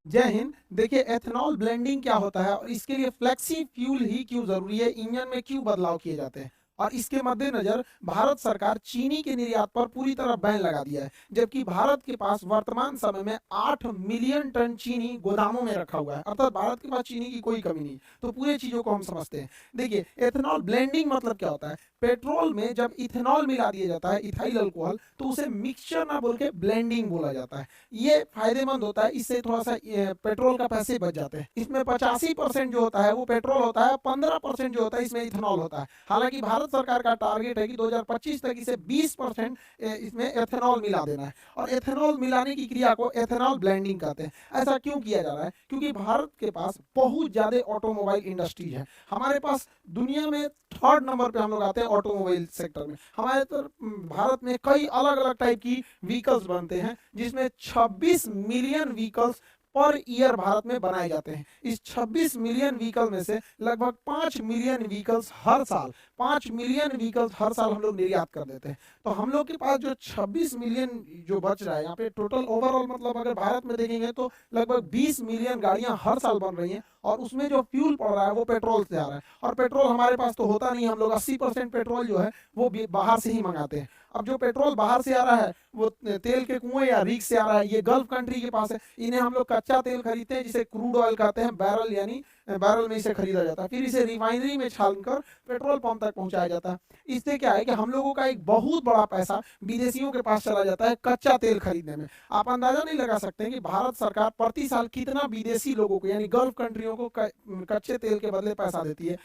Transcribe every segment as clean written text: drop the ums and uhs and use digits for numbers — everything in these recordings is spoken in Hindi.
जय हिंद। देखिए, एथेनॉल ब्लेंडिंग क्या होता है और इसके लिए फ्लेक्सी फ्यूल ही क्यों जरूरी है, इंजन में क्यों बदलाव किए जाते हैं, और इसके मद्देनजर भारत सरकार चीनी के निर्यात पर पूरी तरह बैन लगा दिया है, जबकि भारत के पास वर्तमान समय में 8 मिलियन टन चीनी गोदामों में रखा हुआ है। अर्थात भारत के पास चीनी की कोई कमी नहीं। तो पूरे चीजों को हम समझते हैं। देखिए, एथेनॉल ब्लेंडिंग मतलब क्या होता है। पेट्रोल में जब इथेनॉल मिला दिया जाता है, इथाइल अल्कोहल, तो उसे मिक्सचर ना बोल के ब्लेंडिंग बोला जाता है। ये फायदेमंद होता है, इससे थोड़ा सा पेट्रोल का पैसे बच जाते हैं। इसमें 85% जो होता है वो पेट्रोल होता है, 15% जो होता है इसमें इथेनॉल होता है। हालांकि भारत सरकार का टारगेट है कि 2025 तक इसे 20% इसमें एथेनॉल मिला देना है, और एथेनॉल मिलाने की क्रिया को एथेनॉल ब्लेंडिंग कहते हैं। ऐसा क्यों किया जा रहा है? क्योंकि भारत के पास बहुत ज्यादा ऑटोमोबाइल इंडस्ट्री है। हमारे पास दुनिया में थर्ड नंबर पे हम लोग आते हैं ऑटोमोबाइल सेक्टर में। हमारे तो भारत में कई अलग अलग टाइप की व्हीकल्स बनते हैं, जिसमें 26 million vehicles per year Bharat में बनाए जाते हैं। इस 26 मिलियन व्हीकल में से लगभग 5 मिलियन व्हीकल्स हर साल 5 मिलियन व्हीकल्स हर साल हम लोग निर्यात कर देते हैं। तो हम लोग के पास जो 26 मिलियन जो बच रहा है यहाँ पे टोटल ओवरऑल, मतलब अगर भारत में देखेंगे तो लगभग 20 मिलियन गाड़ियां हर साल बन रही हैं, और उसमें जो फ्यूल पड़ रहा है वो पेट्रोल से आ रहा है। और पेट्रोल हमारे पास तो होता नहीं, हम लोग 80% पेट्रोल जो है वो बाहर से ही मंगाते हैं। अब जो पेट्रोल बाहर से आ रहा है वो तेल के कुएं या रीक से आ रहा है, ये गल्फ कंट्री के पास है। इन्हें हम लोग कच्चा तेल खरीदते हैं, जिसे क्रूड ऑयल कहते हैं, बैरल यानी बैरल में इसे खरीदा जाता है, फिर इसे रिफाइनरी में छानकर पेट्रोल पंप तक पहुंचाया जाता है। इससे क्या है कि हम लोगों का एक बहुत बड़ा पैसा विदेशियों के पास चला जाता है कच्चा तेल खरीदने में। आप अंदाजा नहीं लगा सकते कि भारत सरकार प्रति साल कितना विदेशी लोगों को यानी गल्फ कंट्रियों को कच्चे तेल के बदले पैसा देती है।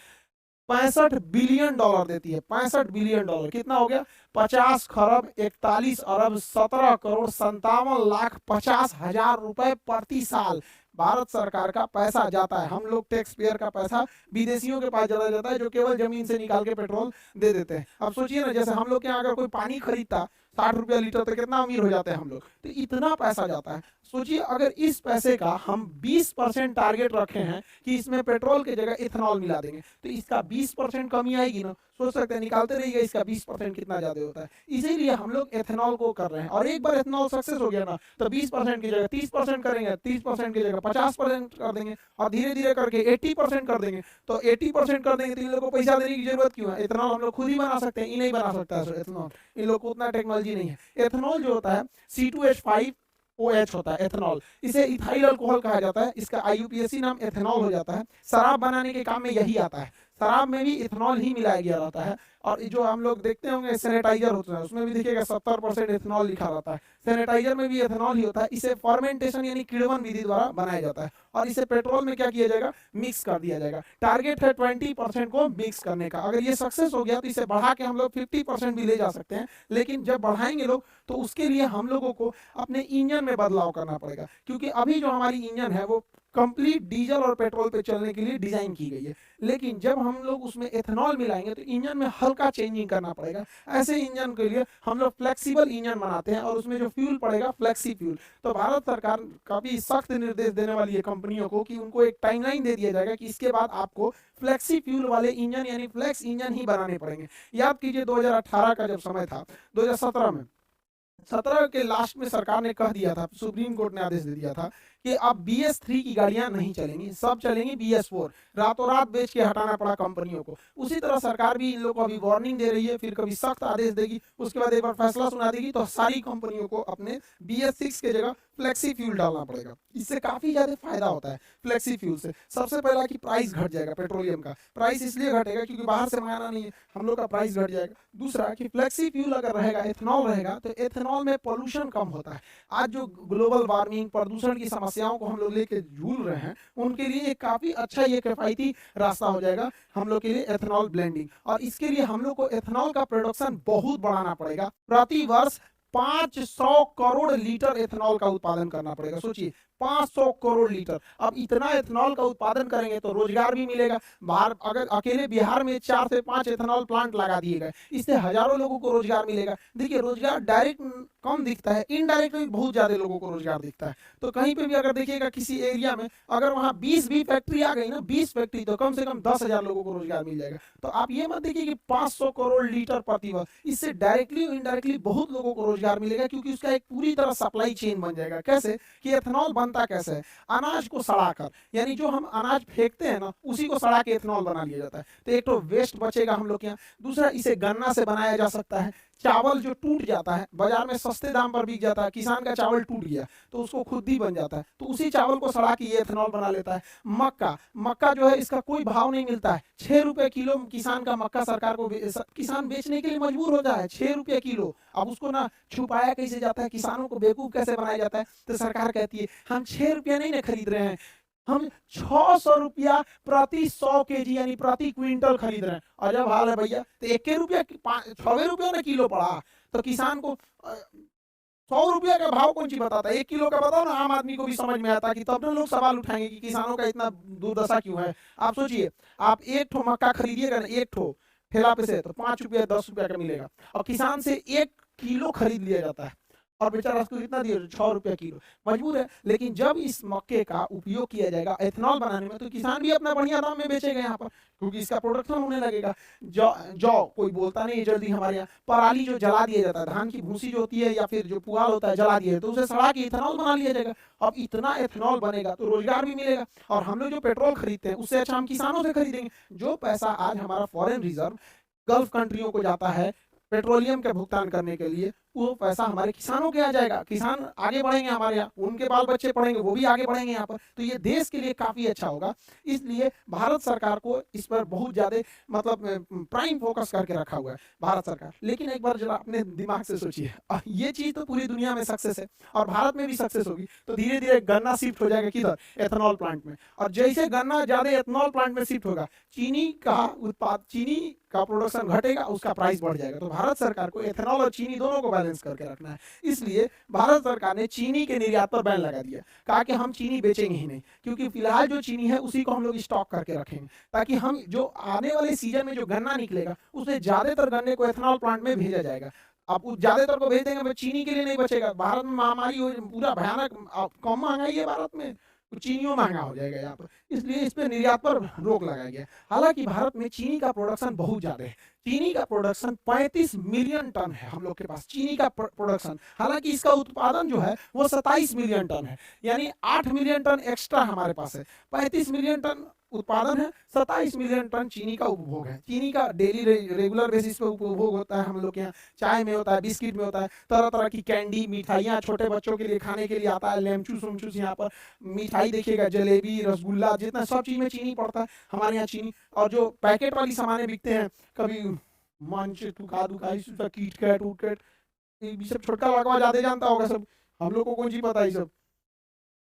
65 बिलियन डॉलर देती है। 65 बिलियन डॉलर कितना हो गया? 50 खरब 41 अरब 17 करोड़ 57 लाख 50 हजार रुपए प्रति साल भारत सरकार का पैसा जाता है। हम लोग टैक्स पेयर का पैसा विदेशियों के पास चला जाता है, जो केवल जमीन से निकाल के पेट्रोल दे देते हैं। अब सोचिए ना, जैसे हम लोग के यहाँ अगर कोई पानी खरीदता 60 रुपया लीटर, तो कितना अमीर हो जाते हैं हम लोग। तो इतना पैसा जाता है। सोचिए, अगर इस पैसे का हम 20% टारगेट रखे हैं कि इसमें पेट्रोल की जगह इथेनॉल मिला देंगे, तो इसका 20% कमी आएगी ना। सोच सकते हैं, निकालते रहिएगा इसका 20% कितना ज्यादा होता है। इसीलिए हम लोग एथेनॉल को कर रहे हैं, और एक बार एथेनॉल सक्सेस हो गया ना, तो 20% की जगह 30% करेंगे, 30% की जगह 50% कर देंगे, और धीरे धीरे करके 80% कर देंगे। तो 80% कर देंगे तो इन लोगों को पैसा देने की जरूरत क्यों है? एथेनॉल हम लोग खुद ही बना सकते हैं, ये नहीं बना सकता है एथेनॉल। इन लोग को उतना टेक्नोलॉजी नहीं है। एथेनॉल जो होता है C2H5OH होता है एथेनॉल। इसे इथाइल अल्कोहल कहा जाता है। इसका IUPAC नाम एथेनॉल हो जाता है। शराब बनाने के काम में यही आता है। शराब में भी इथेनॉल ही मिलाया गया रहता है। और जो हम लोग देखते होंगे सैनिटाइजर होता है, उसमें भी देखिएगा 70% इथेनॉल लिखा रहता है। सैनिटाइजर में भी इथेनॉल ही होता है। इसे फर्मेंटेशन यानी किण्वन विधि द्वारा बनाया जाता है, और इसे पेट्रोल में क्या किया जाएगा? मिक्स कर दिया जाएगा। टारगेट है 20% को मिक्स करने का। अगर ये सक्सेस हो गया तो इसे बढ़ा के हम लोग 50% भी ले जा सकते हैं। लेकिन जब बढ़ाएंगे लोग, तो उसके लिए हम लोगों को अपने इंजन में बदलाव करना पड़ेगा, क्योंकि अभी जो हमारी इंजन है वो कंप्लीट डीजल और पेट्रोल पे चलने के लिए डिजाइन की गई है। लेकिन जब हम लोग उसमें एथेनॉल मिलाएंगे तो इंजन में हल्का चेंजिंग करना पड़ेगा। ऐसे इंजन के लिए हम लोग फ्लेक्सिबल इंजन बनाते हैं, और उसमें जो फ्यूल पड़ेगा फ्लेक्सी फ्यूल। तो भारत सरकार काफी सख्त निर्देश देने वाली है कंपनियों को कि उनको एक टाइमलाइन दे दिया जाएगा कि इसके बाद आपको फ्लेक्सी फ्यूल वाले इंजन यानी फ्लेक्स इंजन ही बनाने पड़ेंगे। याद कीजिए 2018 का जब समय था, 2017 में 17 के लास्ट में सरकार ने कह दिया था, सुप्रीम कोर्ट ने आदेश दे दिया था कि अब BS3 की गाड़ियां नहीं चलेंगी, सब चलेंगी BS4। रातों रात बेच के हटाना पड़ा कंपनियों को। उसी तरह सरकार भी इन लोगों को अभी वार्निंग दे रही है, फिर कभी सख्त आदेश देगी, उसके बाद एक बार फैसला सुना देगी, तो सारी कंपनियों को अपने BS6 के जगह फ्लेक्सी फ्यूल डालना पड़ेगा। इससे काफी ज्यादा फायदा होता है फ्लेक्सी फ्यूल से। सबसे पहला कि प्राइस घट जाएगा, पेट्रोलियम का प्राइस इसलिए घटेगा क्योंकि बाहर से मंगाना नहीं है, हम लोग का प्राइस घट जाएगा। दूसरा कि फ्लेक्सी फ्यूल अगर रहेगा, एथेनॉल रहेगा, तो एथेनॉल में पोल्यूशन कम होता है। आज जो ग्लोबल वार्मिंग प्रदूषण की समस्याओं को हम लोग लेके झूल रहे हैं, उनके लिए एक काफी अच्छा ये किफायती रास्ता हो जाएगा हम लोग के लिए एथेनॉल ब्लेंडिंग। और इसके लिए हम लोग को एथेनॉल का प्रोडक्शन बहुत बढ़ाना पड़ेगा। प्रति वर्ष 500 करोड़ लीटर एथेनॉल का उत्पादन करना पड़ेगा। सोचिए, 500 करोड़ लीटर। अब इतना एथेनॉल का उत्पादन करेंगे तो रोजगार भी मिलेगा। बाहर अगर अकेले बिहार में 4 से 5 एथेनॉल प्लांट लगा दिए गए, इससे हजारों लोगों को रोजगार मिलेगा। देखिए, रोजगार डायरेक्ट कम दिखता है, इनडायरेक्ट भी बहुत ज्यादा लोगों को रोजगार दिखता है। तो कहीं पे भी अगर देखिएगा किसी एरिया में अगर वहां 20 भी फैक्ट्री आ गई ना, 20 फैक्ट्री, तो कम से कम 10,000 लोगों को रोजगार मिल जाएगा। तो आप ये मत देखिए कि 500 करोड़ लीटर प्रति वर्ष, इससे डायरेक्टली इनडायरेक्टली बहुत लोगों को रोजगार रोजगार मिलेगा, क्योंकि उसका एक पूरी तरह सप्लाई चेन बन जाएगा। कैसे कि एथेनॉल बनता कैसे है, अनाज को सड़ाकर, यानी जो हम अनाज फेंकते हैं ना उसी को सड़ा के एथेनॉल बना लिया जाता है। तो एक तो वेस्ट बचेगा हम लोग के यहाँ, दूसरा इसे गन्ना से बनाया जा सकता है। चावल जो टूट जाता है बाजार में सस्ते दाम पर बिक जाता है, किसान का चावल टूट गया तो उसको खुद ही बन जाता है, तो उसी चावल को सड़ा के ये एथेनॉल बना लेता है। मक्का, मक्का जो है इसका कोई भाव नहीं मिलता है, 6 रुपए किलो किसान का मक्का सरकार को किसान बेचने के लिए मजबूर हो जाए, 6 रुपए किलो। अब उसको ना छुपाया कैसे जाता है, किसानों को बेवकूफ कैसे बनाया जाता है, तो सरकार कहती है हम 6 रुपया नहीं ना खरीद रहे हैं, हम 600 रुपया प्रति 100 केजी यानी प्रति क्विंटल खरीद रहे हैं। अजब हाल है भैया, तो 1 रुपया 6 रुपया ना किलो पड़ा, तो किसान को 100 रुपया का भाव कौन सी बताता है, 1 किलो का बताओ ना, आम आदमी को भी समझ में आता कि तब ना लोग सवाल उठाएंगे कि किसानों का इतना दुर्दशा क्यों है। आप सोचिए, आप एक ठो मक्का खरीदिएगा ना, एक ठो ठेला पे से, तो 5 रुपया 10 रुपया का मिलेगा, और किसान से 1 किलो खरीद लिया जाता है, और बेचारा उसको कितना दिए, 6 रुपया किलो, मजबूर है। लेकिन जब इस मक्के का उपयोग किया जाएगा एथेनॉल बनाने में, तो किसान भी अपना बढ़िया दाम में बेचेगा यहाँ पर, क्योंकि इसका प्रोडक्शन होने लगेगा। जौ कोई बोलता नहीं है जल्दी हमारे यहाँ, पराली जो जला दिया जाता है, धान की भूसी जो होती है या फिर जो पुआल होता है जला दिया, तो उसे सड़ा के इथेनॉल बना लिया जाएगा। अब इतना एथेनॉल बनेगा तो रोजगार भी मिलेगा, और हम लोग जो पेट्रोल खरीदते हैं उससे अच्छा हम किसानों से खरीदेंगे। जो पैसा आज हमारा फॉरेन रिजर्व गल्फ कंट्रियों को जाता है पेट्रोलियम के भुगतान करने के लिए, वो पैसा हमारे किसानों के यहाँ जाएगा, किसान आगे बढ़ेंगे, हमारे यहाँ उनके बाल बच्चे पढ़ेंगे, वो भी आगे बढ़ेंगे यहाँ पर, तो ये देश के लिए काफी अच्छा होगा। इसलिए भारत सरकार को इस पर बहुत ज्यादा मतलब प्राइम फोकस करके रखा हुआ है भारत सरकार। लेकिन एक बार जरा अपने दिमाग से सोचिए, ये चीज तो पूरी दुनिया में सक्सेस है और भारत में भी सक्सेस होगी, तो धीरे धीरे गन्ना शिफ्ट हो जाएगा किधर, एथेनॉल प्लांट में, और जैसे गन्ना ज्यादा एथेनॉल प्लांट में शिफ्ट होगा, चीनी का प्रोडक्शन घटेगा, उसका प्राइस बढ़ जाएगा। तो भारत सरकार को एथेनॉल और चीनी दोनों को बैलेंस करके रखना है। इसलिए भारत सरकार ने चीनी के निर्यात पर बैन लगा दिया, कहा कि हम चीनी बेचेंगे ही नहीं, क्योंकि फिलहाल जो चीनी है उसी को हम लोग स्टॉक करके रखेंगे, ताकि हम जो आने वाले सीजन में जो गन्ना निकलेगा उसमें ज्यादातर गन्ने को एथेनॉल प्लांट में भेजा जाएगा। आप उस ज्यादातर को भेज देंगे, चीनी के लिए नहीं बचेगा। भारत में महामारी हो, पूरा भयानक कम महंगाई है भारत में, तो चीनियों महंगा हो जाएगा यहाँ पर, इसलिए इस पे निर्यात पर रोक लगाया गया। हालांकि भारत में चीनी का प्रोडक्शन बहुत ज्यादा है, चीनी का प्रोडक्शन 35 मिलियन टन है हम लोग के पास चीनी का प्रोडक्शन। हालांकि इसका उत्पादन जो है वो 27 मिलियन टन है, यानी 8 मिलियन टन एक्स्ट्रा हमारे पास है। 35 मिलियन टन उत्पादन है, 27 मिलियन टन चीनी का उपभोग है। चीनी का डेली रेगुलर बेसिस पे उपभोग होता है हम लोग के यहाँ, चाय में होता है, बिस्किट में होता है, तरह तरह की कैंडी मिठाइयाँ छोटे बच्चों के लिए खाने के लिए आता है, लेमचूस उमचूस, यहाँ पर मिठाई देखिएगा, जलेबी रसगुल्ला, जितना सब चीज में चीनी पड़ता है हमारे यहाँ चीनी। और जो पैकेट वाली सामानें बिकते हैं, कभी मंच टुका दुकाई किट कैट उट कैट, ये सब छोटका लड़का ज्यादा जानता होगा, सब हम लोग को कौन सी पता है सब,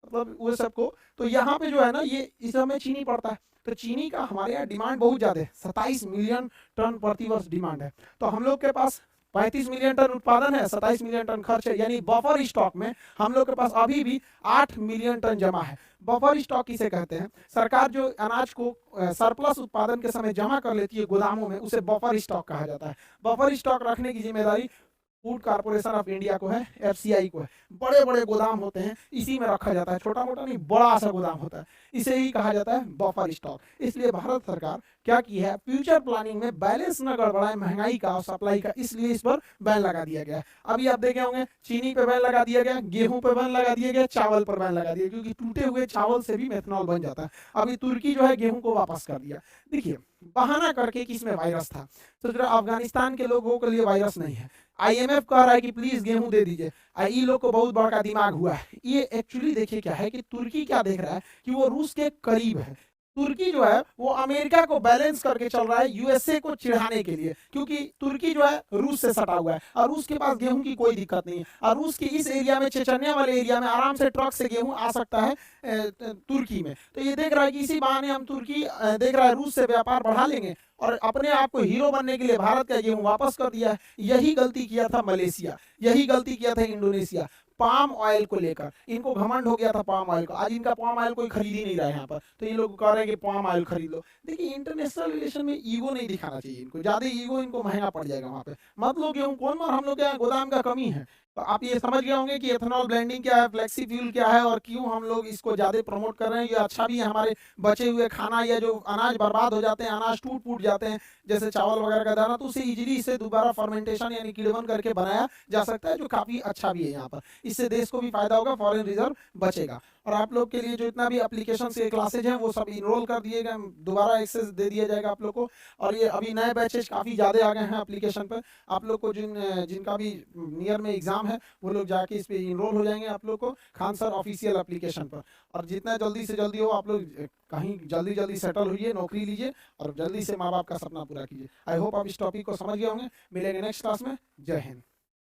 मतलब वो सबको। तो यहाँ पे जो है ना, ये इस समय चीनी पड़ता है, तो चीनी का हमारे यहाँ डिमांड बहुत ज्यादा है, 27 मिलियन टन प्रति वर्ष डिमांड है। तो हम लोग के पास 35 मिलियन टन उत्पादन है, 27 मिलियन टन खर्च है, यानी बफर स्टॉक में हम लोग के पास अभी भी 8 मिलियन टन जमा है। बफर स्टॉक किसे कहते हैं, सरकार जो अनाज को सरप्लस उत्पादन के समय जमा कर लेती है गोदामों में, उसे बफर स्टॉक कहा जाता है। बफर स्टॉक रखने की जिम्मेदारी फूड कॉर्पोरेशन ऑफ इंडिया को है, एफसीआई को है। बड़े बड़े गोदाम होते हैं, इसी में रखा जाता है, छोटा मोटा नहीं, बड़ा सा गोदाम होता है, इसे ही कहा जाता है बफर स्टॉक। इसलिए भारत सरकार क्या की है, फ्यूचर प्लानिंग में बैलेंस न गड़बड़ाए महंगाई का और सप्लाई का, इसलिए इस पर बैन लगा दिया गया। अभी आप देखे होंगे चीनी पे बैन लगा दिया गया, गेहूं पे बैन लगा दिया गया, चावल पर बैन लगा दिया, क्योंकि टूटे हुए चावल से भी मेथनॉल बन जाता है। अभी तुर्की जो है गेहूं को वापस कर दिया, देखिए बहाना करके कि इसमें वायरस था, तो अफगानिस्तान के लोगों के लिए वायरस नहीं है। आईएमएफ कह रहा है कि प्लीज गेहूं दे दीजिए, ये लोग को बहुत बड़ा दिमाग हुआ है। ये एक्चुअली देखिए क्या है कि तुर्की क्या देख रहा है कि वो रूस के करीब है। तुर्की जो है वो अमेरिका को बैलेंस करके चल रहा है यूएसए को चिढ़ाने के लिए, क्योंकि तुर्की जो है रूस से सटा हुआ है और रूस के पास गेहूं की कोई दिक्कत नहीं है, और रूस की इस एरिया में, चेचन्या वाले एरिया में आराम से ट्रक से गेहूं आ सकता है तुर्की में। तो ये देख रहा है कि इसी बहाने हम तुर्की देख रहा है रूस से व्यापार बढ़ा लेंगे और अपने आप को हीरो बनने के लिए भारत का गेहूं वापस कर दिया है। यही गलती किया था मलेशिया, यही गलती किया था इंडोनेशिया। पाम ऑयल को लेकर इनको घमंड हो गया था, पाम ऑयल को, आज इनका पाम ऑयल कोई खरीद ही नहीं रहा है यहाँ पर, तो ये लोग कह रहे हैं कि पाम ऑयल खरीद लो। देखिए इंटरनेशनल रिलेशन में ईगो नहीं दिखाना चाहिए इनको, ज्यादा ईगो इनको महंगा पड़ जाएगा वहाँ पे। मत लो गेहूं, कौन मार, हम लोग क्या गोदाम का कमी है, तो आप ये समझ गए होंगे कि एथेनॉल ब्लेंडिंग क्या है, फ्लेक्सी फ्यूल क्या है और क्यों हम लोग इसको ज़्यादा प्रमोट कर रहे हैं। ये अच्छा भी है, हमारे बचे हुए खाना या जो अनाज बर्बाद हो जाते हैं, अनाज टूट फूट जाते हैं जैसे चावल वगैरह का दाना, तो उसे इजीली इसे दोबारा फर्मेंटेशन यानी किण्वन करके बनाया जा सकता है, जो काफ़ी अच्छा भी है यहाँ पर। इससे देश को भी फायदा होगा, फॉरेन रिजर्व बचेगा। और आप लोग के लिए जो इतना भी एप्लीकेशन के क्लासेज हैं वो सब इनरोल कर दिए गए, दोबारा एक्सेस दे दिया जाएगा आप लोग को। और ये अभी नए बैचेज काफ़ी ज़्यादा आ गए हैं एप्लीकेशन पर। आप लोग को जिनका भी नियर में एग्जाम है वो लोग जाके इस पे इनरोल हो जाएंगे आप लोग को खान सर ऑफिशियल एप्लीकेशन पर। और जितना जल्दी से जल्दी हो आप लोग कहीं जल्दी जल्दी सेटल हुई, नौकरी लीजिए और जल्दी से माँ बाप का सपना पूरा कीजिए। आई होप आप इस टॉपिक को समझ गए होंगे। मिलेंगे नेक्स्ट क्लास में। जय हिंद।